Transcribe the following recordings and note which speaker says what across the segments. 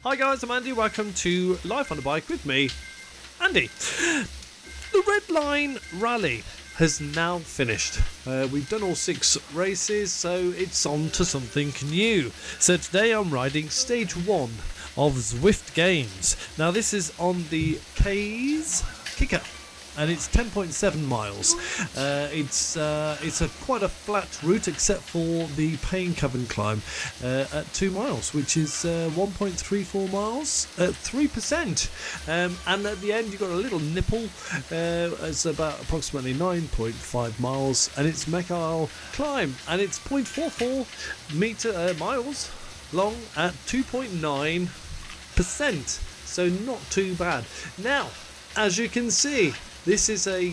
Speaker 1: Hi guys, I'm Andy. Welcome to Life on a Bike with me, Andy. The Red Line Rally has now finished. We've done all 6 races, so it's on to something new. So today I'm riding stage 1 of Zwift Games. Now this is on the K's Kicker, and it's 10.7 miles. It's quite a flat route except for the Pain Coven climb at 2 miles, which is 1.34 miles at 3%. And at the end you've got a little nipple. It's about approximately 9.5 miles, and it's Mekal climb, and it's 0.44 miles long at 2.9%. So not too bad. Now, as you can see, this is a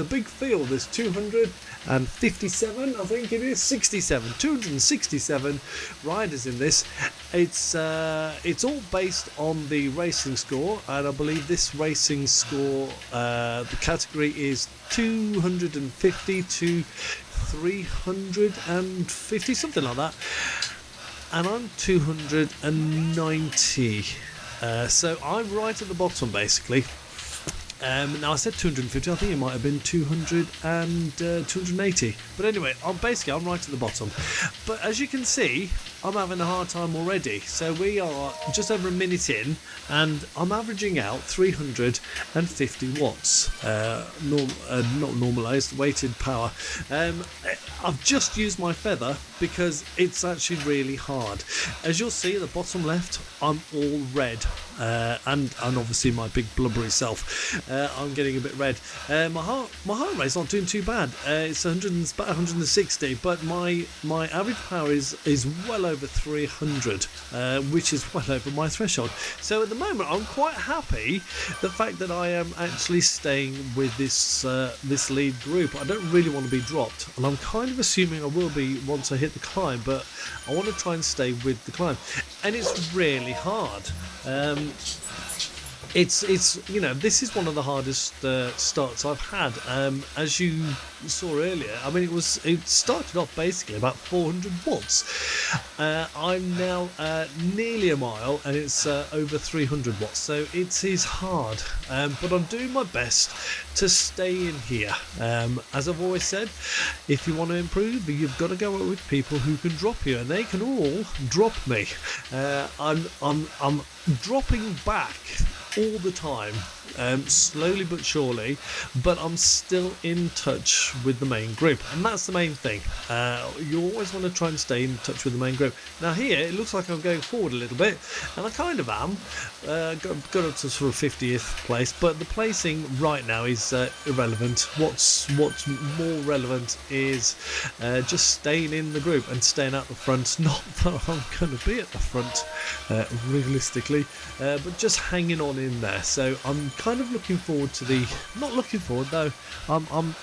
Speaker 1: big field. There's 257, I think it is, 267 riders in this. It's all based on the racing score, and I believe this racing score, the category is 250 to 350, something like that. And I'm 290, so I'm right at the bottom basically. Now I said 250, I think it might have been 200 and 280, but anyway, I'm right at the bottom. But as you can see, I'm having a hard time already. So we are just over a minute in, and I'm averaging out 350 watts, not normalised, weighted power. I've just used my feather because it's actually really hard. As you'll see at the bottom left, I'm all red, and obviously my big blubbery self, I'm getting a bit red. My heart rate's not doing too bad. It's about 160, but my average power is well over 300, which is well over my threshold. So at the moment I'm quite happy the fact that I am actually staying with this lead group. I don't really want to be dropped, and I'm kind of assuming I will be once I hit the climb, but I want to try and stay with the climb, and it's really hard. It's this is one of the hardest starts I've had. As you saw earlier, I mean it started off basically about 400 watts. I'm now nearly a mile, and it's over 300 watts, so it is hard, but I'm doing my best to stay in here. As I've always said, if you want to improve, you've got to go out with people who can drop you, and they can all drop me. I'm dropping back all the time, slowly but surely, but I'm still in touch with the main group, and that's the main thing. You always want to try and stay in touch with the main group. Now here it looks like I'm going forward a little bit, and I kind of am. Got up to sort of 50th place, but the placing right now is irrelevant. What's more relevant is just staying in the group and staying at the front. Not that I'm going to be at the front realistically, but just hanging on in there. So I'm kind of looking forward to not looking forward though, I'm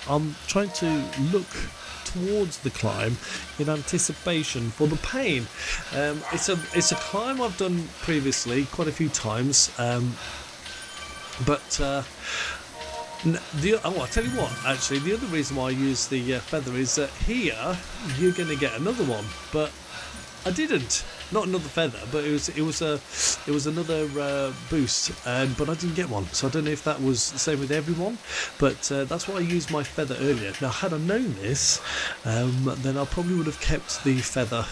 Speaker 1: trying to look towards the climb in anticipation for the pain. It's a climb I've done previously quite a few times, but I'll tell you what, actually the other reason why I use the feather is that here you're going to get another one, but I didn't. Not another feather, but it was another boost, but I didn't get one. So I don't know if that was the same with everyone, but that's why I used my feather earlier. Now, had I known this, then I probably would have kept the feather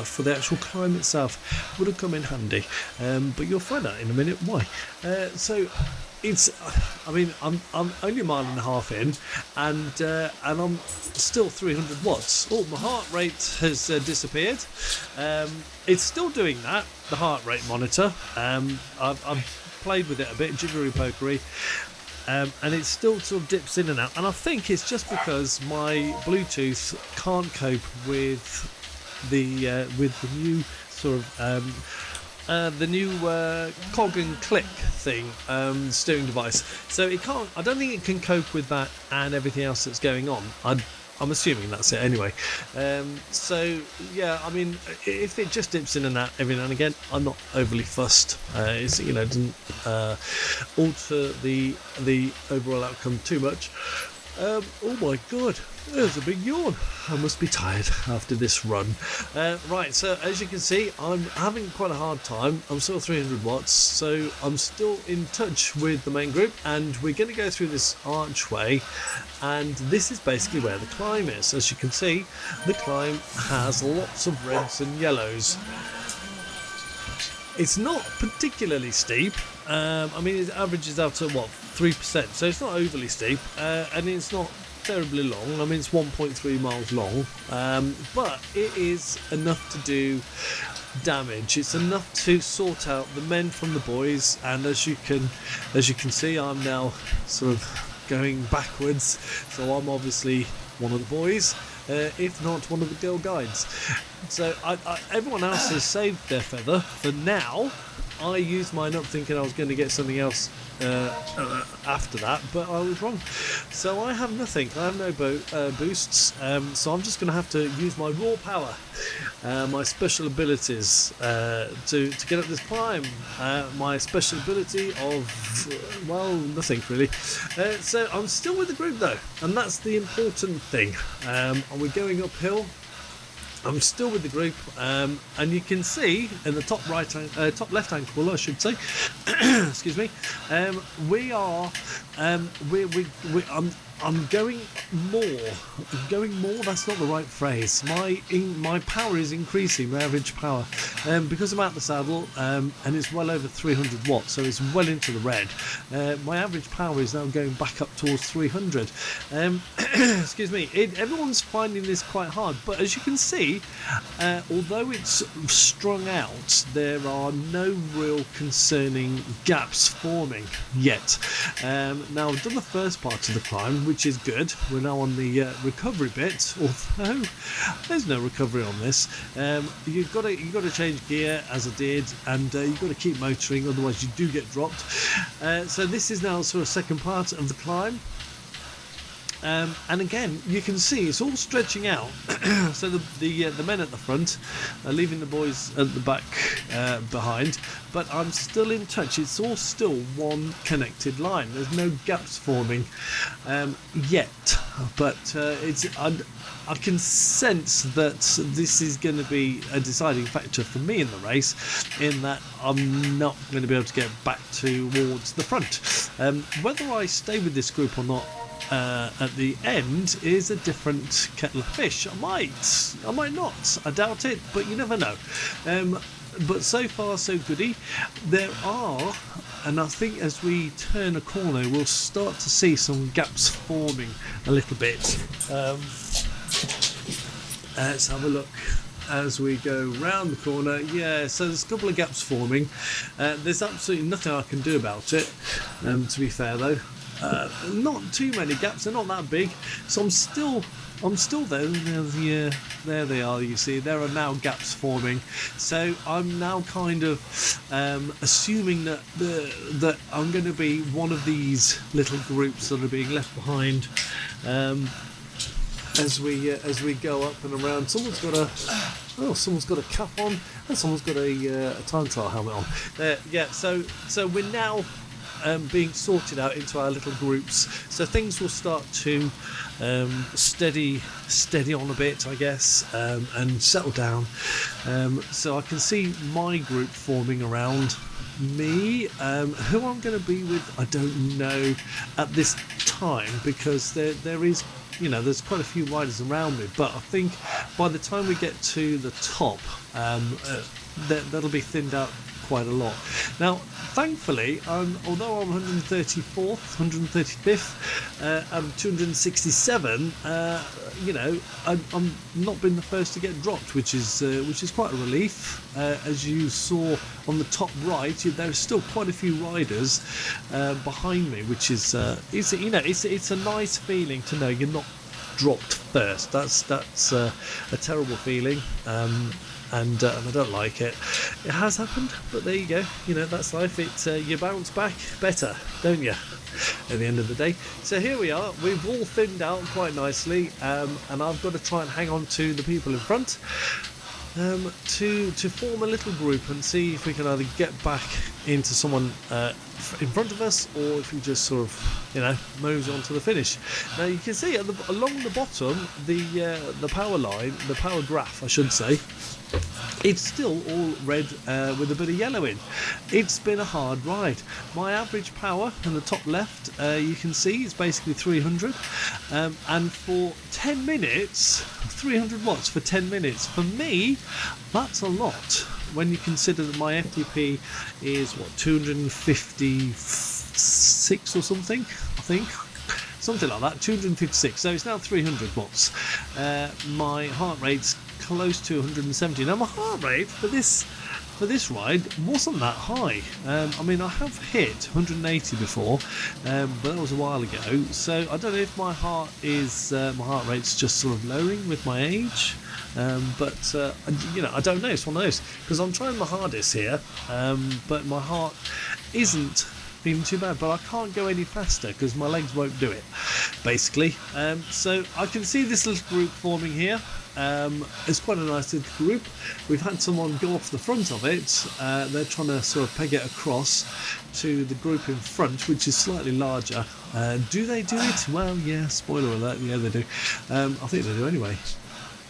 Speaker 1: for the actual climb itself. Would have come in handy, but you'll find out in a minute why. So I'm only a mile and a half in, and I'm still 300 watts. Oh, my heart rate has disappeared. It's still doing that, the heart rate monitor. I've played with it a bit, jiggery pokery, and it still sort of dips in and out. And I think it's just because my Bluetooth can't cope with the new sort of the new cog and click thing, steering device. So it can't. I don't think it can cope with that and everything else that's going on. I'm assuming that's it anyway. So yeah, I mean, if it just dips in and out every now and again, I'm not overly fussed. It doesn't alter the overall outcome too much. Oh my god, There's a big yawn. I must be tired after this run. Right, so as you can see, I'm having quite a hard time. I'm still 300 watts, so I'm still in touch with the main group, and we're going to go through this archway, and this is basically where the climb is. As you can see, the climb has lots of reds and yellows. It's not particularly steep. I mean, it averages out at 3%, so it's not overly steep, and it's not terribly long. I mean, it's 1.3 miles long, but it is enough to do damage. It's enough to sort out the men from the boys, and as you can see, I'm now sort of going backwards, so I'm obviously one of the boys, if not one of the girl guides. So everyone else has saved their feather for now. I used mine up thinking I was going to get something else after that, but I was wrong. So I have nothing. I have no boosts, so I'm just going to have to use my raw power, my special abilities to get up this climb. My special ability of, nothing really. So I'm still with the group though, and that's the important thing. And we're going uphill. I'm still with the group, and you can see in the top left-hand corner, I should say. Excuse me. We are. I'm going more. That's not the right phrase. My power is increasing. My average power, because I'm out the saddle, and it's well over 300 watts, so it's well into the red. My average power is now going back up towards 300. Excuse me. Everyone's finding this quite hard, but as you can see, although it's strung out, there are no real concerning gaps forming yet. Now I've done the first part of the climb, which is good. We're now on the recovery bit, although there's no recovery on this. You've got to change gear, as I did, and you've got to keep motoring, otherwise you do get dropped. So this is now sort of second part of the climb. And again, you can see it's all stretching out. So the men at the front are leaving the boys at the back behind, but I'm still in touch. It's all still one connected line. There's no gaps forming yet, but I can sense that this is going to be a deciding factor for me in the race, in that I'm not going to be able to get back towards the front. Whether I stay with this group or not at the end is a different kettle of fish. I might not. I doubt it, but you never know. But so far, so goody. There are, and I think as we turn a corner, we'll start to see some gaps forming a little bit. Let's have a look as we go round the corner. Yeah, so there's a couple of gaps forming. There's absolutely nothing I can do about it, to be fair though. Not too many gaps, they're not that big, so I'm still there. Yeah, there they are. You see, there are now gaps forming, so I'm now kind of assuming that I'm going to be one of these little groups that are being left behind as we go up and around. Someone's got a cap on, and someone's got a time trial helmet on. Yeah, so we're now being sorted out into our little groups, so things will start to steady on a bit, I guess, and settle down. So I can see my group forming around me. Who I'm going to be with, I don't know at this time, because there is, there's quite a few riders around me, but I think by the time we get to the top, that'll be thinned out quite a lot. Now, thankfully, although I'm 134th, 135th, I'm 267. I'm not been the first to get dropped, which is quite a relief. As you saw on the top right, there's still quite a few riders behind me, which is it's a nice feeling to know you're not dropped first. That's a terrible feeling. And I don't like it. It has happened, but there you go. That's life. You bounce back better, don't you? At the end of the day. So here we are. We've all thinned out quite nicely, and I've got to try and hang on to the people in front. to form a little group and see if we can either get back into someone in front of us, or if we just sort of moves on to the finish. Now you can see along the bottom the power line, the power graph I should say, it's still all red with a bit of yellow in. It's been a hard ride. My average power in the top left, you can see it's basically 300, and for 10 minutes 300 watts for 10 minutes, for me that's a lot when you consider that my FTP is 256 or something, I think, something like that, 256. So it's now 300 watts. My heart rate's close to 170. Now my heart rate for this ride wasn't that high. I mean, I have hit 180 before, but that was a while ago. So I don't know if my heart rate's just sort of lowering with my age. But I don't know. It's one of those, because I'm trying my hardest here, but my heart isn't feeling too bad. But I can't go any faster because my legs won't do it, basically. So I can see this little group forming here. It's quite a nice little group. We've had someone go off the front of it. They're trying to sort of peg it across to the group in front, which is slightly larger. Do they do it? Well, yeah, spoiler alert, yeah they do. I think they do anyway.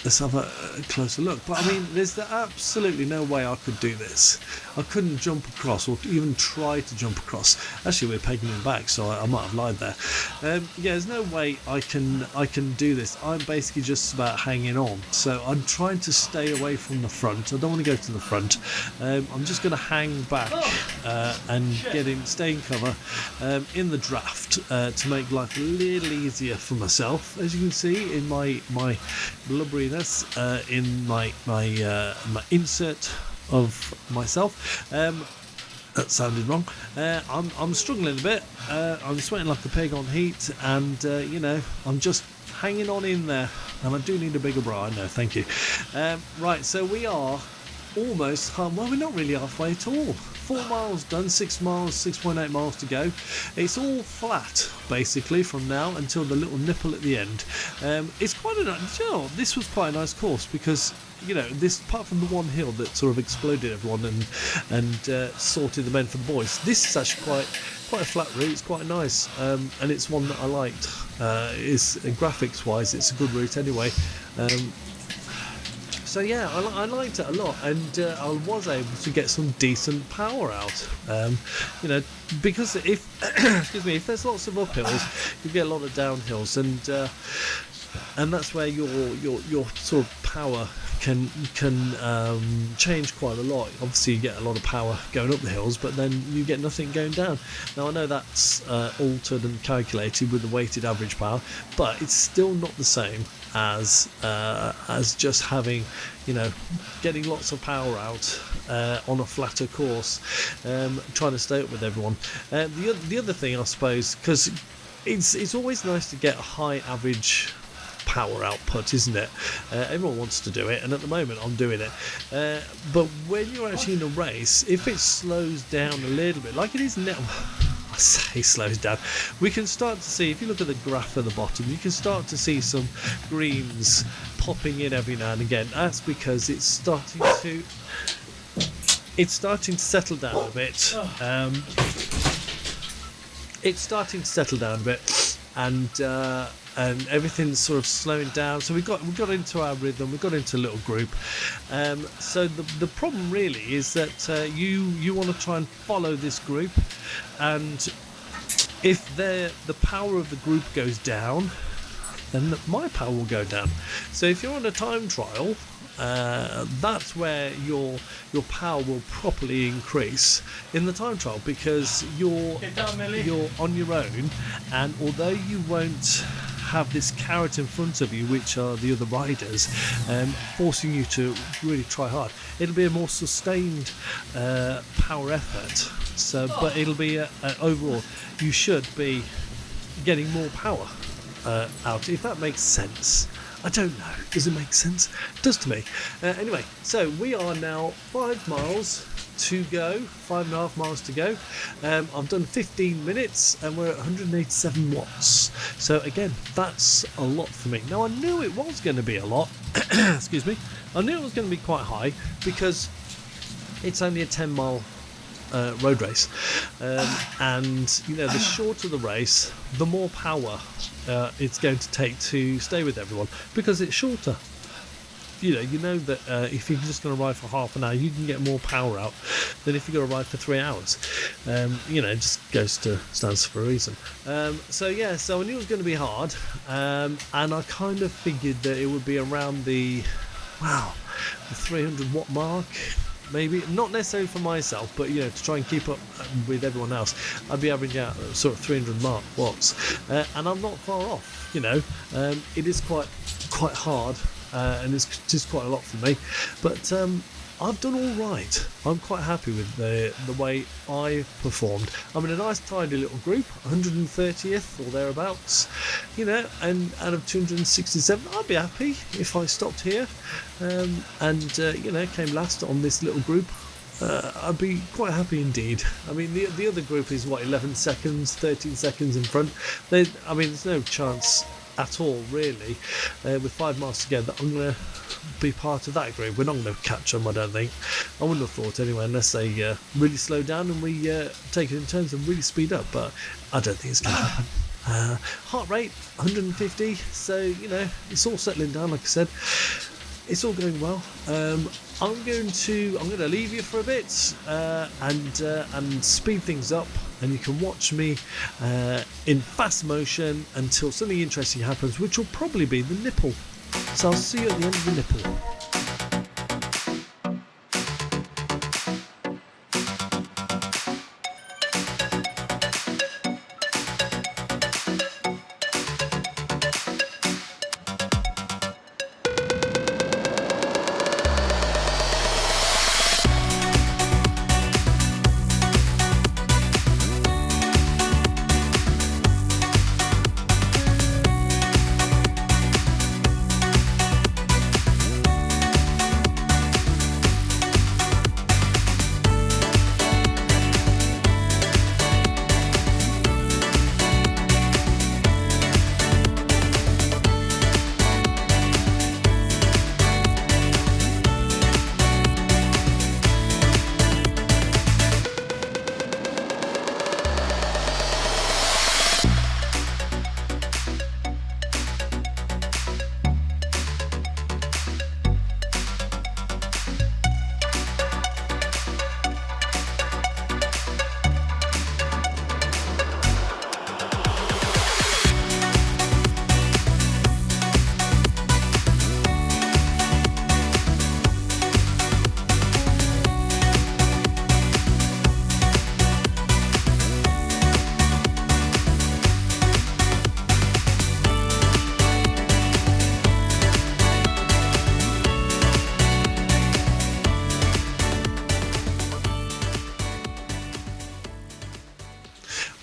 Speaker 1: Let's have a closer look. But I mean, there's absolutely no way I could do this. I couldn't jump across, or even try to jump across. Actually, we're pegging him back, so I might have lied there. There's no way I can do this. I'm basically just about hanging on. So I'm trying to stay away from the front. I don't want to go to the front. I'm just going to hang back and stay in cover in the draft to make life a little easier for myself. As you can see in my blubberiness in my insert of myself. That sounded wrong. I'm struggling a bit. I'm sweating like a pig on heat, and I'm just hanging on in there. And I do need a bigger bra. No, thank you. Right, so we are almost well, we're not really halfway at all. 4 miles done, 6 miles, 6.8 miles to go. It's all flat basically from now until the little nipple at the end. It's quite a nice, this was quite a nice course, because this, apart from the one hill that sort of exploded everyone and sorted the men for the boys, this is actually quite a flat route. It's quite nice, and it's one that I liked. It's graphics wise, it's a good route anyway. So yeah, I liked it a lot, and I was able to get some decent power out. Because if if there's lots of uphills, you get a lot of downhills, and that's where your sort of power can change quite a lot. Obviously, you get a lot of power going up the hills, but then you get nothing going down. Now I know that's altered and calculated with the weighted average power, but it's still not the same as just having, getting lots of power out on a flatter course, trying to stay up with everyone. The other thing, I suppose, because it's always nice to get a high average power output, isn't it? Everyone wants to do it, and at the moment I'm doing it. But when you're actually in a race, if it slows down a little bit, like it is now, I say slows down, we can start to see, if you look at the graph at the bottom, you can start to see some greens popping in every now and again. That's because it's starting to settle down a bit. It's starting to settle down a bit, and everything's sort of slowing down. So we got into our rhythm, we got into a little group. So the problem really is that you want to try and follow this group, and if the power of the group goes down, then my power will go down. So if you're on a time trial, that's where your power will properly increase in the time trial, because you're on your own, and although you won't have this carrot in front of you, which are the other riders, forcing you to really try hard, it'll be a more sustained power effort. So, but it'll be overall, you should be getting more power out, if that makes sense. I don't know. Does it make sense? It does to me. Anyway, so we are now 5 miles to go, 5.5 miles to go. I've done 15 minutes and we're at 187 watts. So again, that's a lot for me. Now I knew it was going to be a lot, excuse me, I knew it was going to be quite high because it's only a 10-mile road race, and the shorter the race, the more power it's going to take to stay with everyone because it's shorter. You know that if you're just going to ride for half an hour, you can get more power out than if you're going to ride for 3 hours. It just stands for a reason. So I knew it was going to be hard, and I kind of figured that it would be around the 300 watt mark. Maybe not necessarily for myself, but to try and keep up with everyone else, I'd be averaging out sort of 300 watts, and I'm not far off. It is quite hard, and it's just quite a lot for me, but I've done all right. I'm quite happy with the way I've performed. I'm in a nice tidy little group, 130th or thereabouts, and out of 267, I'd be happy if I stopped here, and came last on this little group. I'd be quite happy indeed. I mean, the other group is 11 seconds, 13 seconds in front. There's no chance at all, really, with 5 miles together, I'm going to be part of that group. We're not going to catch them, I don't think. I wouldn't have thought anyway, unless they really slow down and we take it in turns and really speed up, but I don't think it's going to happen. Heart rate 150, so it's all settling down. Like I said, it's all going well. I'm going to leave you for a bit and speed things up, and you can watch me in fast motion until something interesting happens, which will probably be the nipple. So I'll see you at the end of the nipple.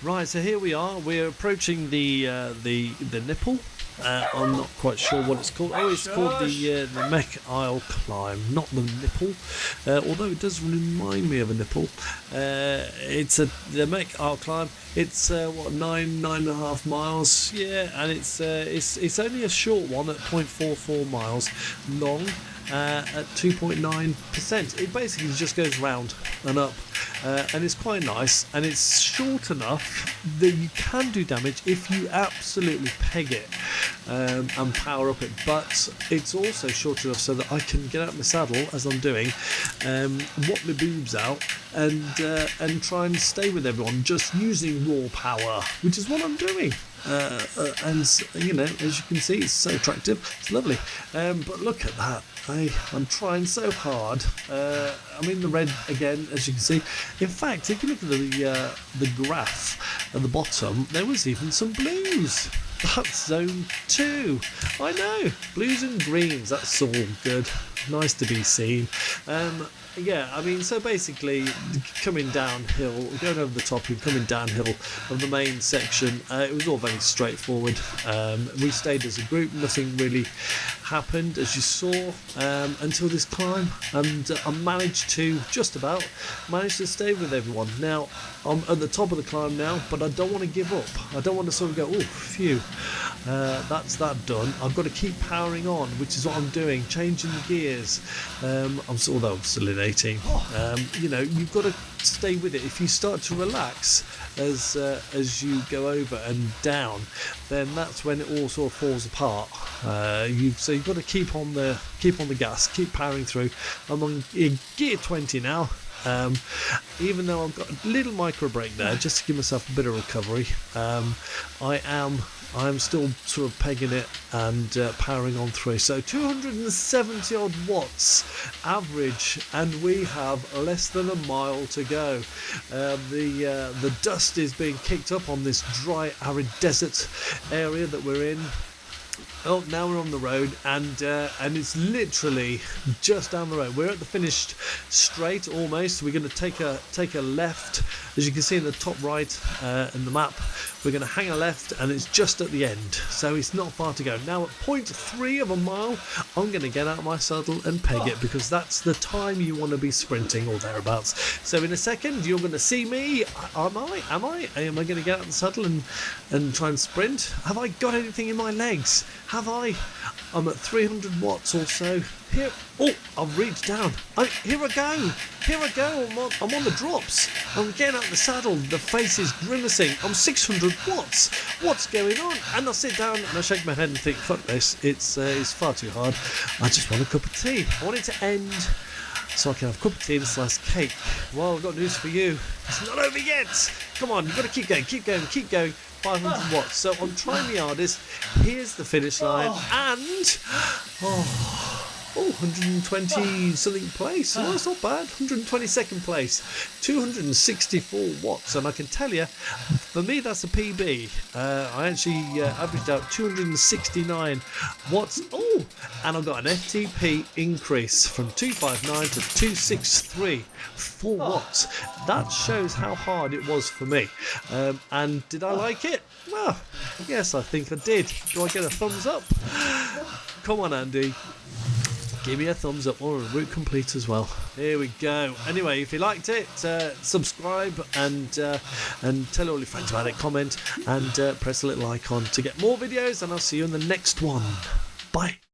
Speaker 1: Right, so here we are. We're approaching the nipple. I'm not quite sure what it's called. Oh, it's called the Mech Isle Climb, not the nipple. Although it does remind me of a nipple. It's the Mech Isle Climb. It's 9.5 miles. Yeah, and it's only a short one at 0.44 miles long. At 2.9%. It basically just goes round and up, and it's quite nice, and it's short enough that you can do damage if you absolutely peg it and power up it, but it's also short enough so that I can get out my saddle as I'm doing, whop my boobs out, and try and stay with everyone just using raw power, which is what I'm doing. And as you can see, it's so attractive, it's lovely, but look at that. I'm trying so hard. I'm in the red again, as you can see. In fact, if you look at the graph at the bottom, there was even some blues. That's zone 2. I know, blues and greens, that's all good. Nice to be seen. Yeah, I mean, so basically, coming downhill, going over the top and coming downhill of the main section, it was all very straightforward. We stayed as a group, nothing really happened, as you saw, until this climb, and I managed to stay with everyone. Now, I'm at the top of the climb now, but I don't want to give up. I don't want to sort of go, oh, phew, that's that done. I've got to keep powering on, which is what I'm doing, changing the gears. Although I'm still in 18, you've got to stay with it. If you start to relax as you go over and down, then that's when it all sort of falls apart. So you've got to keep on the gas, keep powering through. I'm on gear 20 now. Even though I've got a little micro break there just to give myself a bit of recovery, I'm still sort of pegging it and powering on through. So 270 odd watts average, and we have less than a mile to go. The dust is being kicked up on this dry, arid desert area that we're in. Oh, now we're on the road, and it's literally just down the road. We're at the finished straight almost. We're going to take a left, as you can see in the top right in the map. We're going to hang a left, and it's just at the end, so it's not far to go. Now at 0.3 of a mile, I'm going to get out of my saddle and peg it, because that's the time you want to be sprinting or thereabouts. So in a second, you're going to see me. Am I going to get out of the saddle and try and sprint? Have I got anything in my legs? Have I? I'm at 300 watts or so. Here, oh, I've reached down. Here I go. I'm on the drops. I'm getting out of the saddle. The face is grimacing. I'm 600 watts. What's going on? And I sit down and I shake my head and think, fuck this. It's far too hard. I just want a cup of tea. I want it to end so I can have a cup of tea and a slice of cake. Well, I've got news for you. It's not over yet. Come on, you've got to keep going. 500 watts. So I'm trying the hardest. Here's the finish line, and 120 something place. Well, that's not bad. 122nd place, 264 watts, and I can tell you, for me that's a PB. I actually averaged out 269 watts. Oh, and I've got an FTP increase from 259 to 263. 4 watts. That shows how hard it was for me. And did I like it? Well, yes, I think I did. Do I get a thumbs up? Come on, Andy. Give me a thumbs up, or a route complete as well. Here we go. Anyway, if you liked it, subscribe and tell all your friends about it. Comment and press the little icon to get more videos, and I'll see you in the next one. Bye.